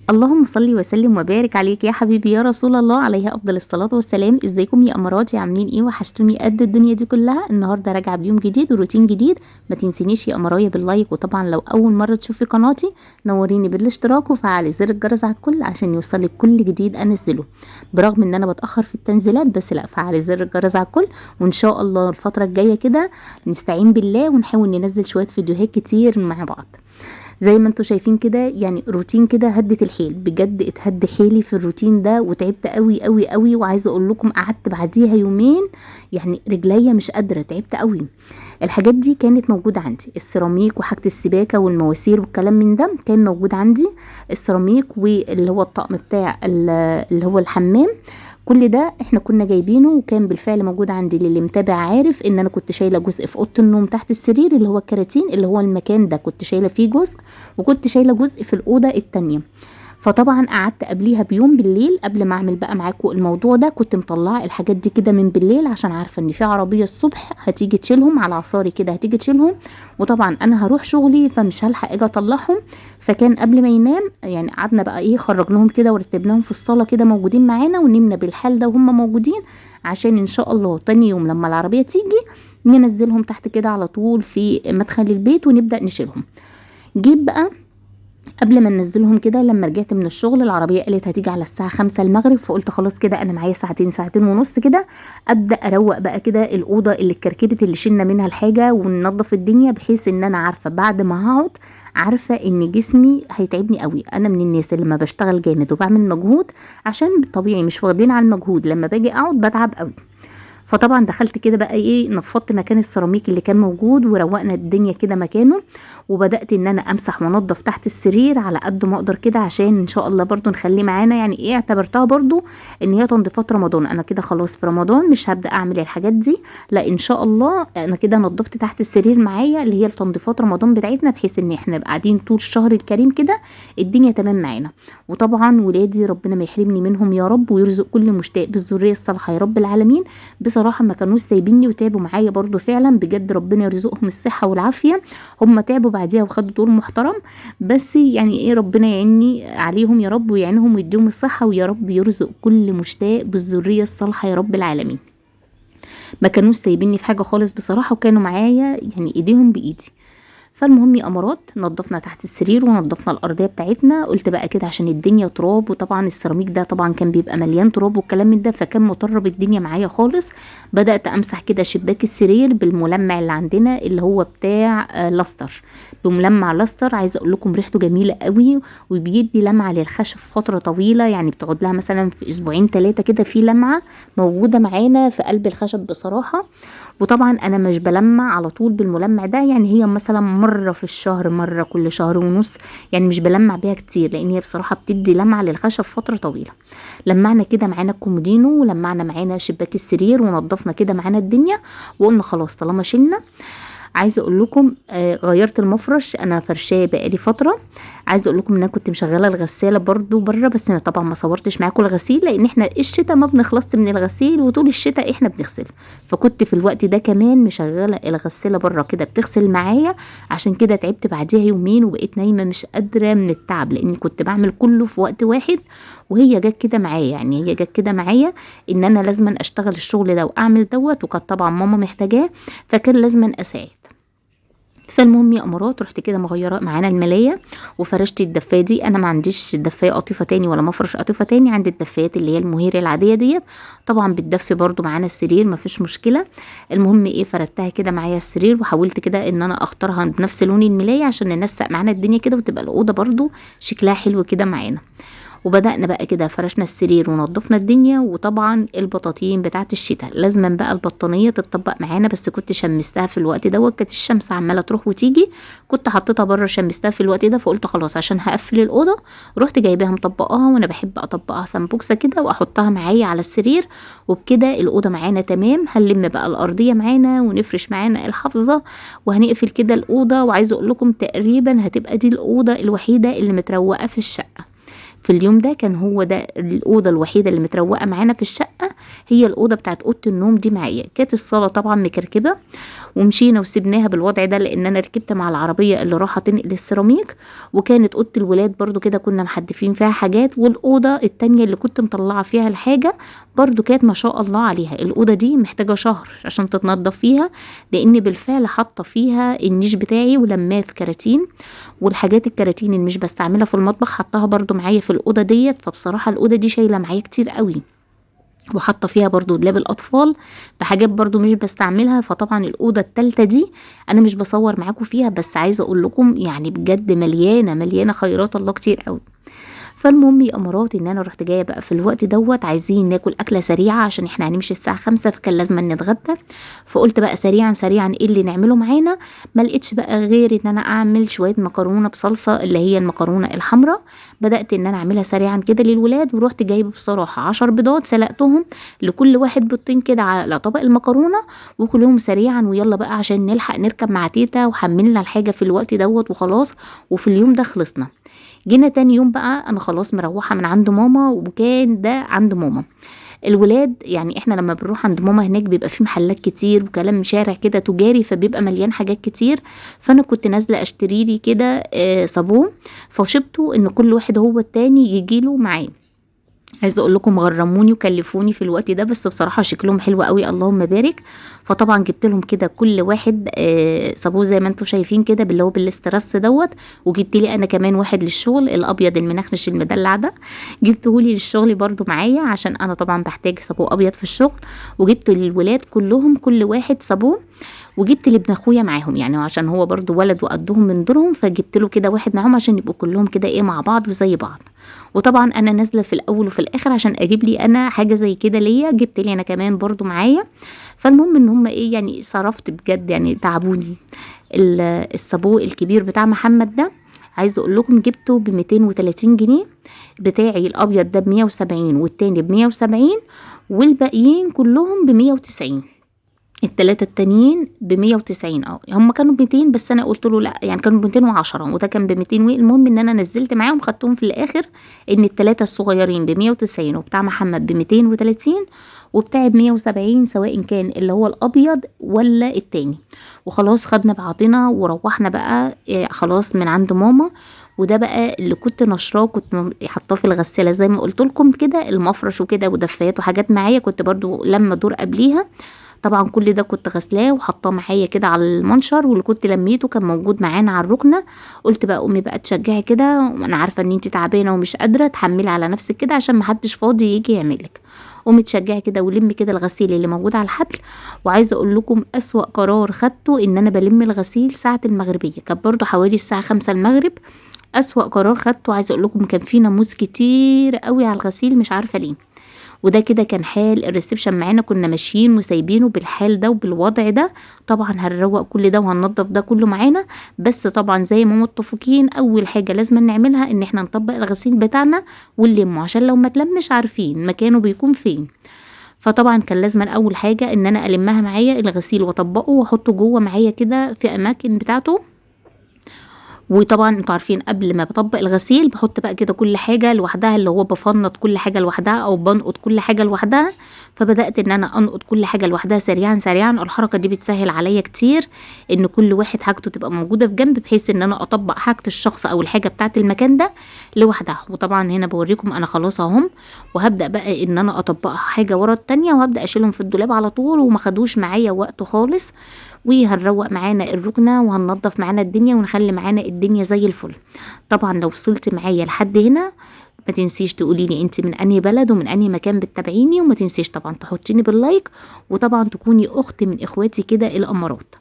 اللهم صل وسلم وبارك عليك يا حبيبي يا رسول الله، عليه افضل الصلاه والسلام. ازيكم يا اماراتي؟ عاملين ايه؟ وحشتوني قد الدنيا دي كلها. النهارده راجعه بيوم جديد وروتين جديد. ما تنسينيش يا امرايه باللايك، وطبعا لو اول مره تشوفي قناتي نوريني بالاشتراك وفعلي زر الجرس على الكل عشان يوصلك كل جديد انزله. برغم ان انا بتاخر في التنزيلات بس لا، فعلي زر الجرس على الكل. وان شاء الله الفتره الجايه كده نستعين بالله ونحاول ننزل شويه فيديوهات كتير مع بعض. زي ما انتوا شايفين كده، يعني روتين كده هدت الحيل بجد، اتهد حيلي في الروتين ده وتعبت قوي قوي قوي. وعايزه اقول لكم قعدت بعديها يومين يعني رجليا مش قادره، تعبت قوي. الحاجات دي كانت موجوده عندي، السيراميك وحاجه السباكه والمواسير والكلام من ده كان موجود عندي. السيراميك واللي هو الطقم بتاع اللي هو الحمام، كل ده احنا كنا جايبينه وكان بالفعل موجود عندي. للي متابع عارف ان انا كنت شايله جزء في اوضه النوم تحت السرير اللي هو الكراتين، اللي هو المكان ده كنت شايله فيه جزء، وكنت شايله جزء في الاوضه التانية. فطبعا قعدت قبليها بيوم بالليل قبل ما اعمل بقى معاكم الموضوع ده، كنت مطلعه الحاجات دي كده من بالليل عشان عارفه ان في عربيه الصبح هتيجي تشيلهم على عصاري كده، هتيجي تشيلهم. وطبعا انا هروح شغلي فمش هلحق اجي اطلعهم. فكان قبل ما ينام يعني قعدنا بقى ايه، خرجناهم كده ورتبناهم في الصاله كده موجودين معانا، ونمنا بالحال ده وهم موجودين، عشان ان شاء الله تاني يوم لما العربيه تيجي ننزلهم تحت كده على طول في مدخل البيت ونبدا نشيلهم. جيت بقى قبل ما ننزلهم كده، لما رجعت من الشغل العربيه قالت هتيجي على الساعه 5 المغرب، فقلت خلاص كده انا معايا ساعتين ساعتين ونص كده ابدا اروق بقى كده الاوضه اللي اتكركبت اللي شلنا منها الحاجه وننظف الدنيا، بحيث ان انا عارفه بعد ما هقعد عارفه ان جسمي هيتعبني قوي. انا من الناس اللي لما بشتغل جامد وبعمل مجهود، عشان طبيعي مش واخدين على المجهود، لما باجي اقعد بتعب قوي. فطبعا دخلت كده بقى ايه، نفضت مكان السيراميك اللي كان موجود وروقنا الدنيا كده مكانه، وبدات ان انا امسح وانضف تحت السرير على قد ما اقدر كده، عشان ان شاء الله برضو نخليه معانا. يعني ايه، اعتبرتها برضو ان هي تنظيفات رمضان. انا كده خلاص في رمضان مش هبدا اعمل الحاجات دي، لا ان شاء الله انا كده نضفت تحت السرير معايا اللي هي التنظيفات رمضان بتاعتنا، بحيث ان احنا نبقى قاعدين طول الشهر الكريم كده الدنيا تمام معانا. وطبعا ولادي ربنا ما يحرمني منهم يا رب، ويرزق كل مشتاق بالذريه الصالحه يا رب العالمين. بصراحه ما كانوش سايبيني وتعبوا معايا برضو فعلا بجد، ربنا يرزقهم الصحه والعافيه. هم تعبوا بعديها وخدوا دور محترم، بس يعني ايه، ربنا يعيني عليهم يا رب ويعينهم ويديهم الصحه، ويا رب يرزق كل مشتاق بالذريه الصالحه يا رب العالمين. ما كانوش سايبيني في حاجه خالص بصراحه، وكانوا معايا يعني ايديهم بايدي. فالمهم يا امارات، نضفنا تحت السرير ونضفنا الارضيه بتاعتنا. قلت بقى كده عشان الدنيا تراب، وطبعا السيراميك ده طبعا كان بيبقى مليان تراب والكلام من ده، فكان مطرب الدنيا معايا خالص. بدات امسح كده شباك السرير بالملمع اللي عندنا اللي هو بتاع لاستر، بملمع لاستر. عايزه اقول لكم ريحته جميله قوي، وبيدي لمعه للخشب فتره طويله، يعني بتقعد لها مثلا في اسبوعين 3 كده في لمعه موجوده معانا في قلب الخشب بصراحه. وطبعا انا مش بلمع على طول بالملمع ده، يعني هي مثلا مره في الشهر، مره كل شهر ونص، يعني مش بلمع بيها كتير، لان هي بصراحه بتدي لمعه للخشب فتره طويله. لمعنا كده معانا الكومودينو، ولمعنا معانا شباك السرير، ونضفنا كده معانا الدنيا، وقلنا خلاص طالما شلنا. عايزه اقول لكم غيرت المفرش، انا فرشاه بقالي فتره. عايزه اقول لكم ان انا كنت مشغله الغساله برضو بره، بس انا طبعا ما صورتش معاكم الغسيل لان احنا الشتاء ما بنخلصش من الغسيل، وطول الشتاء احنا بنغسل. فكنت في الوقت ده كمان مشغله الغساله بره كده بتغسل معايا، عشان كده تعبت بعديها يومين وبقيت نايمه مش قادره من التعب، لاني كنت بعمل كله في وقت واحد. وهي جت كده معايا، يعني هي جت كده معايا ان انا لازم اشتغل الشغل ده واعمل دوت، وكانت طبعا ماما محتاجاه، فكان لازم اساعد. فالمهم يا امارات، رحت كده مغيره معانا الملايه وفرشت الدفايه دي. انا ما عنديش دفايه قطيفه تاني ولا مفرش قطيفه تاني، عندي الدفايات اللي هي المهيره العاديه ديت، طبعا بتدفي برضو معانا السرير ما فيش مشكله. المهم ايه، فردتها كده معايا السرير، وحاولت كده ان انا اختارها بنفس لون الملايه عشان ننسق معانا الدنيا كده، وتبقى الاوضه برضو شكلها حلو كده معانا. وبدأنا بقى كده فرشنا السرير ونضفنا الدنيا. وطبعا البطاطين بتاعت الشتاء لازما بقى البطانية تتطبق معانا، بس كنت شمستها في الوقت دوت، كانت الشمس عمالة تروح وتيجي، كنت حطيتها بره شمستها في الوقت ده، فقلت خلاص عشان هقفل الأوضة رحت جايباها مطبقاها، وانا بحب اطبقها سمبوكسة كده واحطها معايا على السرير. وبكده الأوضة معانا تمام. هنلم بقى الأرضية معانا ونفرش معانا الحافظة وهنقفل كده الأوضة. وعايزة اقول لكم تقريبا هتبقى دي الأوضة الوحيدة اللي متروقة في الشقة في اليوم ده، كان هو ده الأوضة الوحيدة اللي متروقة معانا في الشقة. هي الاوضه بتاعت اوضه النوم دي معايا. كانت الصاله طبعا مكركبه ومشينا وسبناها بالوضع ده لان انا ركبت مع العربيه اللي راحه تنقل السيراميك. وكانت اوضه الولاد برضو كده كنا محدفين فيها حاجات، والاوضه التانية اللي كنت مطلعه فيها الحاجه برضو كانت ما شاء الله عليها. الاوضه دي محتاجه شهر عشان تتنضف فيها، لان بالفعل حاطه فيها النيش بتاعي ولماه في كراتين، والحاجات الكراتين اللي مش بستعملها في المطبخ حطاها برضو معايا في الاوضه ديت. فبصراحه الاوضه دي شايله معايا كتير قوي، وحاطه فيها برضو دولاب الاطفال بحاجات برضو مش بستعملها. فطبعا الاوضه التالتة دي انا مش بصور معاكم فيها، بس عايزه اقول لكم يعني بجد مليانه خيرات الله كتير قوي. فالمهم يا امارات ان انا رحت جايه بقى في الوقت دوت عايزين ناكل اكله سريعه عشان احنا هنمشي الساعه 5، فكان لازم نتغدى. فقلت بقى سريعا ايه اللي نعمله معانا. ما لقيتش بقى غير ان انا اعمل شويه مكرونه بصلصه اللي هي المكرونه الحمراء. بدات ان انا اعملها سريعا كده للولاد، ورحت جايبه بصراحه 10 بيضات سلقتهم، لكل واحد بيضتين كده على طبق المكرونه، وكلهم سريعا ويلا بقى عشان نلحق نركب مع تيتا وحملنا الحاجه في الوقت دوت وخلاص. وفي اليوم ده خلصنا. جينا تاني يوم بقى انا خلاص مروحه من عند ماما، وكان ده عند ماما. الولاد يعني احنا لما بنروح عند ماما هناك بيبقى في محلات كتير وكلام شارع كده تجاري، فبيبقى مليان حاجات كتير. فانا كنت نازله اشتري لي كده صابون، فشبته ان كل واحد هو التاني يجيله معاه. عايزه اقول لكم غرموني وكلفوني في الوقت ده، بس بصراحه شكلهم حلو قوي اللهم بارك. فطبعا جبت لهم كده كل واحد صابون زي ما انتم شايفين كده باللي هو بالاسترس دوت. وجبت لي انا كمان واحد للشغل الابيض المنخنش المدلع ده، جبته لي للشغل برضو معايا عشان انا طبعا بحتاج صابون ابيض في الشغل. وجبت للولاد كلهم كل واحد صابون، وجبت لابن اخويا معاهم يعني عشان هو برضو ولد وقدهم من دورهم، فجبت له كده واحد معاهم عشان يبقوا كلهم كده ايه مع بعض وزي بعض. وطبعا انا نازله في الاول وفي الاخر عشان اجيب لي انا حاجه زي كده ليا، جبت لي انا كمان برضو معايا. فالمهم ان هم ايه يعني صرفت بجد يعني تعبوني. الصابون الكبير بتاع محمد ده عايزه اقول لكم جبته ب 230 جنيه، بتاعي الابيض ده ب 170 والتاني ب 170 والباقيين كلهم ب 190. التلاتة التانيين ب190. هم كانوا ب200 بس انا قلت له لا يعني كانوا ب210 وده كان ب200. المهم ان انا نزلت معاهم خدتهم في الاخر ان التلاتة الصغيرين ب190 وبتاع محمد ب230 وبتاعي ب170 سواء كان اللي هو الابيض ولا التاني. وخلاص خدنا بعضنا وروحنا بقى خلاص من عند ماما. وده بقى اللي كنت نشراه كنت حطاه في الغسالة زي ما قلت لكم كده، المفرش وكده ودفايات وحاجات معايا كنت برضو لما دور قبليها. طبعا كل ده كنت غسلاه وحطاه معايا كده على المنشر، واللي كنت لميته كان موجود معانا على الركنه. قلت بقى امي بقى تشجعي كده، وانا عارفه ان انت تعبانه ومش قادره تحملي على نفسك كده عشان محدش فاضي يجي يعملك. قومي تشجعي كده ولمي كده الغسيل اللي موجود على الحبل. وعايزه اقول لكم اسوأ قرار خدته ان انا بلم الغسيل ساعه المغربيه، كانت برضو حوالي الساعه 5 المغرب. اسوأ قرار خدته عايزه اقول لكم كان في ناموس كتير قوي على الغسيل مش عارفه ليه. وده كده كان حال الريسبشن معانا، كنا ماشيين وسايبينه بالحال ده وبالوضع ده. طبعا هنروق كل ده وهننضف ده كله معانا، بس طبعا زي ما متفقين اول حاجه لازم نعملها ان احنا نطبق الغسيل بتاعنا ونلمه عشان لو ما تلمش عارفين مكانه بيكون فين. فطبعا كان لازم اول حاجه ان انا المها معايا الغسيل واطبقه واحطه جوه معايا كده في اماكن بتاعته. وطبعا انتوا عارفين قبل ما بطبق الغسيل بحط بقى كده كل حاجه لوحدها، اللي هو بفنط كل حاجه لوحدها او بنقط كل حاجه لوحدها. فبدات ان انا انقط كل حاجه لوحدها سريعا سريعا. الحركه دي بتسهل عليا كتير ان كل واحد حاجته تبقى موجوده في جنب، بحيث ان انا اطبق حاجه الشخص او الحاجه بتاعه المكان ده لوحدها. وطبعا هنا بوريكم انا خلاص اهم، وهبدا بقى ان انا اطبقها حاجه ورا التانية، وهبدا اشيلهم في الدولاب على طول وما خدوش معايا وقت خالص. وهنروق معانا الركنه وهننضف معانا الدنيا ونخلي معانا الدنيا زي الفل. طبعا لو وصلت معايا لحد هنا ما تنسيش تقولي لي انت من انهي بلد ومن انهي مكان بتتابعيني، وما تنسيش طبعا تحطيني باللايك، وطبعا تكوني اخت من اخواتي كده الامارات.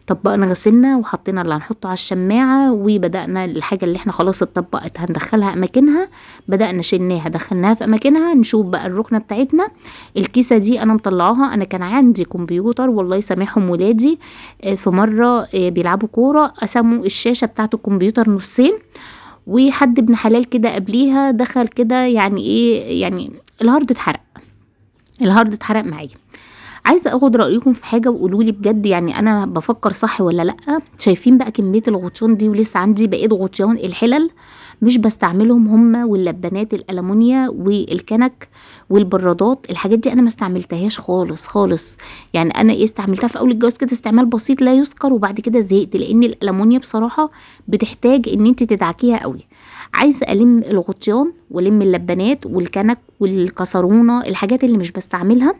طبقنا غسلنا وحطينا اللي هنحطه على الشماعه، وبدانا الحاجه اللي احنا خلاص اتطبقت هندخلها اماكنها. بدانا شلناها دخلناها في اماكنها. نشوف بقى الركنه بتاعتنا. الكيسه دي انا مطلعاها، انا كان عندي كمبيوتر والله يسامحهم ولادي في مره بيلعبوا كوره قسموا الشاشه بتاعت الكمبيوتر نصين، وحد ابن حلال كده قبليها دخل كده يعني ايه يعني الهارد اتحرق معايا. عايزه اخد رايكم في حاجه وقولوا لي بجد يعني انا بفكر صح ولا لا. شايفين بقى كميه الغطيان دي، ولسه عندي بقيه غطيان الحلل مش بستعملهم، هما واللبانات الالمونيا والكنك والبرادات. الحاجات دي انا ما استعملتهاش خالص خالص. يعني انا استعملتها في اول الجواز كده استعمال بسيط لا يذكر، وبعد كده زهقت لان الالمونيا بصراحه بتحتاج ان انت تدعكيها قوي. عايزه الم الغطيان والم اللبانات والكنك والكسرونه، الحاجات اللي مش بستعملها،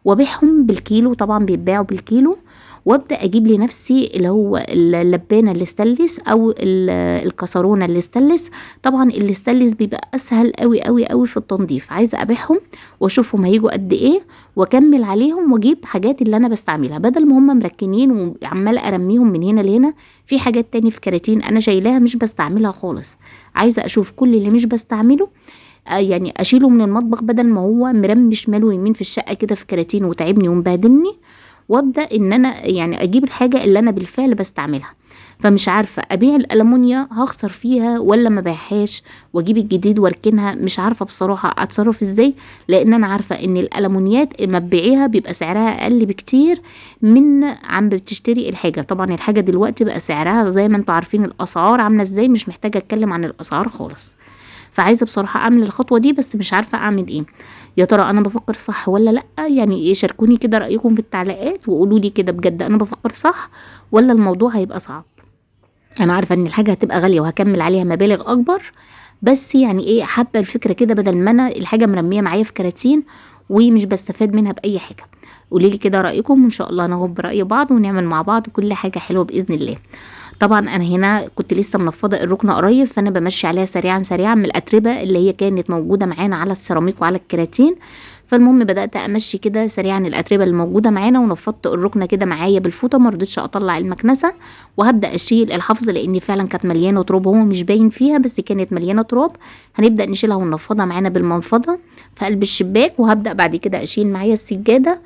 وابيعهم بالكيلو، طبعا بيتباعوا بالكيلو، وابدا اجيب لنفسي اللي هو اللبانه الاستانلس او الكسرونه الاستانلس. طبعا الاستانلس بيبقى اسهل قوي قوي قوي في التنظيف. عايزه ابيعهم واشوفهم هيجوا قد ايه واكمل عليهم واجيب حاجات اللي انا بستعملها، بدل ما هم مركنين وعماله ارميهم من هنا لهنا. في حاجات تاني في كراتين انا شايلاها مش بستعملها خالص. عايزه اشوف كل اللي مش بستعمله يعني اشيله من المطبخ، بدل ما هو مرمي شمال ويمين في الشقه كده في كراتين وتعبني ومبهدلني، وابدا ان انا يعني اجيب الحاجه اللي انا بالفعل بستعملها. فمش عارفه ابيع الالمونيا هخسر فيها ولا ما بيعهاش واجيب الجديد واركنها. مش عارفه بصراحه اتصرف ازاي، لان انا عارفه ان الالمونيات ما تبيعيها بيبقى سعرها اقل بكتير من عم بتشتري الحاجه. طبعا الحاجه دلوقتي بقى سعرها زي ما انتوا عارفين الاسعار عامله ازاي، مش محتاجه اتكلم عن الاسعار خالص. فعايزه بصراحه اعمل الخطوه دي بس مش عارفه اعمل ايه. يا ترى انا بفكر صح ولا لا؟ يعني ايه، شاركوني كده رايكم في التعليقات وقولوا لي كده بجد انا بفكر صح ولا الموضوع هيبقى صعب. انا عارفه ان الحاجه هتبقى غاليه وهكمل عليها مبالغ اكبر، بس يعني ايه، حابه الفكره كده بدل ما انا الحاجه مرميه معايا في كراتين ومش بستفاد منها باي حاجه. قولي لي كده رايكم وان شاء الله ناخد براي بعض ونعمل مع بعض كل حاجه حلوه باذن الله. طبعا انا هنا كنت لسه منفضه الركنه قريب، فانا بمشي عليها سريعا سريعا من الاتربه اللي هي كانت موجوده معانا على السيراميك وعلى الكراتين. فالمهم بدات امشي كده سريعا الاتربه اللي موجوده معانا، ونفضت الركنه كده معايا بالفوطه، ما رضيتش اطلع المكنسه، وهبدا اشيل الحفظ لان فعلا كانت مليانه تراب، هو مش باين فيها بس كانت مليانه تراب. هنبدا نشيلها وننفضها معانا بالمنفضه في قلب الشباك، وهبدا بعد كده اشيل معايا السجاده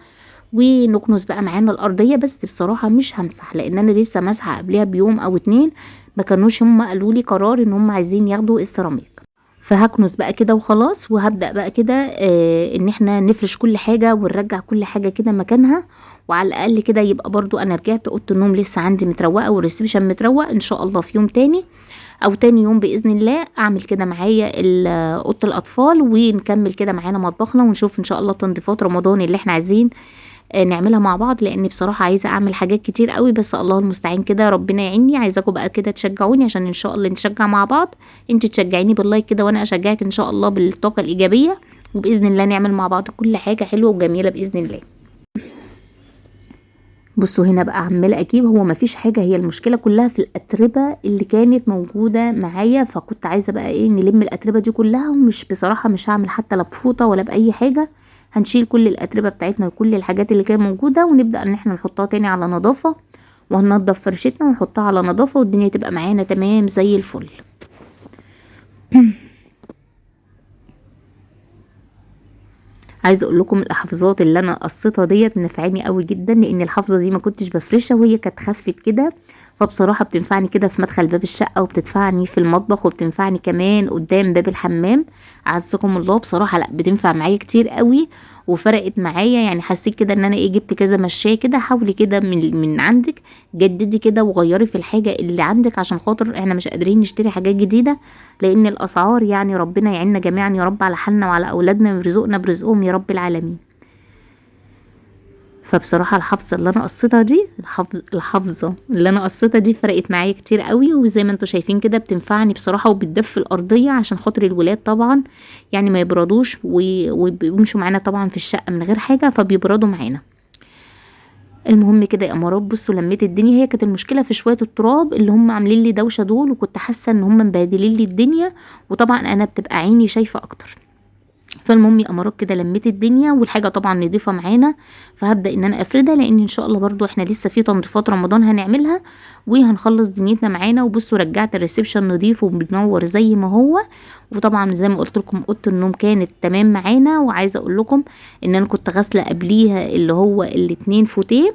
ونكنس بقى معانا الارضيه. بس بصراحه مش همسح لان انا لسه مسحه قبلها بيوم او 2، ما كانوش هم قالوا لي قرار ان هم عايزين ياخدوا السيراميك. فهكنس بقى كده وخلاص، وهبدا بقى كده ان احنا نفرش كل حاجه ونرجع كل حاجه كده مكانها، وعلى الاقل كده يبقى برضو انا رجعت اوضه النوم لسه عندي متروقه والريسبشن متروق. ان شاء الله في يوم تاني او تاني يوم باذن الله اعمل كده معايا اوضه الاطفال، ونكمل كده معانا مطبخنا، ونشوف ان شاء الله تنظيفات رمضان اللي احنا عايزين نعملها مع بعض. لان بصراحه عايزه اعمل حاجات كتير قوي، بس الله المستعان كده، ربنا يعيني. عايزاكم بقى كده تشجعوني عشان ان شاء الله نشجع مع بعض. انت تشجعيني باللايك كده وانا اشجعك ان شاء الله بالطاقه الايجابيه، وباذن الله نعمل مع بعض كل حاجه حلوه وجميله باذن الله. بصوا هنا بقى عماله اجيب، هو مفيش حاجه، هي المشكله كلها في الاتربه اللي كانت موجوده معايا. فكنت عايزه بقى ايه، نلم الاتربه دي كلها، ومش بصراحه مش هعمل حتى لا بفوطه ولا باي حاجه. هنشيل كل الاتربه بتاعتنا وكل الحاجات اللي كانت موجوده، ونبدا ان احنا نحطها تاني على نظافه، وهننضف فرشتنا ونحطها على نظافه، والدنيا تبقى معانا تمام زي الفل. عايزه اقول لكم الحفاظات اللي انا قصيتها ديت نفعاني قوي جدا، لان الحفظه دي ما كنتش بفرشها وهي كانت خفت كده، فبصراحه بتنفعني كده في مدخل باب الشقه، وبتنفعني في المطبخ، وبتنفعني كمان قدام باب الحمام. اعزكم الله بصراحه لا بتنفع معايا كتير قوي وفرقت معايا. يعني حسيت كده ان انا ايه، جبت كذا مشايه كده. حاولي كده من عندك جددي كده وغيري في الحاجه اللي عندك، عشان خاطر احنا مش قادرين نشتري حاجات جديده، لان الاسعار يعني ربنا يعيننا جميعا يا رب على حالنا وعلى اولادنا ويرزقنا برزقهم يا رب العالمين. فبصراحه الحفظه اللي انا قصيتها دي، الحفظه اللي انا قصيتها دي فرقت معايا كتير قوي، وزي ما انتوا شايفين كده بتنفعني بصراحه، وبتدفي الارضيه عشان خاطر الولاد طبعا يعني ما يبردوش ويمشوا معانا طبعا في الشقه من غير حاجه، فبيبردوا معانا. المهم كده يا امارات، بصوا لميت الدنيا. هي كانت المشكله في شويه التراب اللي هم عاملين لي دوشه دول، وكنت حاسه ان هم مبهدلين لي الدنيا، وطبعا انا بتبقى عيني شايفه اكتر. فالمهم يا امارات كده لميت الدنيا، والحاجه طبعا نضيفه معانا، فهبدا ان انا افردها، لان ان شاء الله برضو احنا لسه في تنظيفات رمضان هنعملها وهنخلص دنيتنا معانا. وبصوا رجعت الريسبشن نضيف وبنور زي ما هو، وطبعا زي ما قلت لكم اوضه النوم كانت تمام معانا. وعايزه اقول لكم ان انا كنت غاسله قبليها اللي هو الاتنين فوتيه،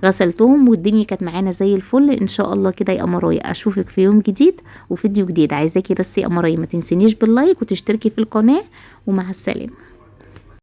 غسلتهم والدنيا كانت معانا زي الفل. ان شاء الله كده يا امرايه اشوفك في يوم جديد وفيديو جديد. عايزاكي بس يا امرايه ما تنسينيش باللايك وتشتركي في القناه، ومع السلامه.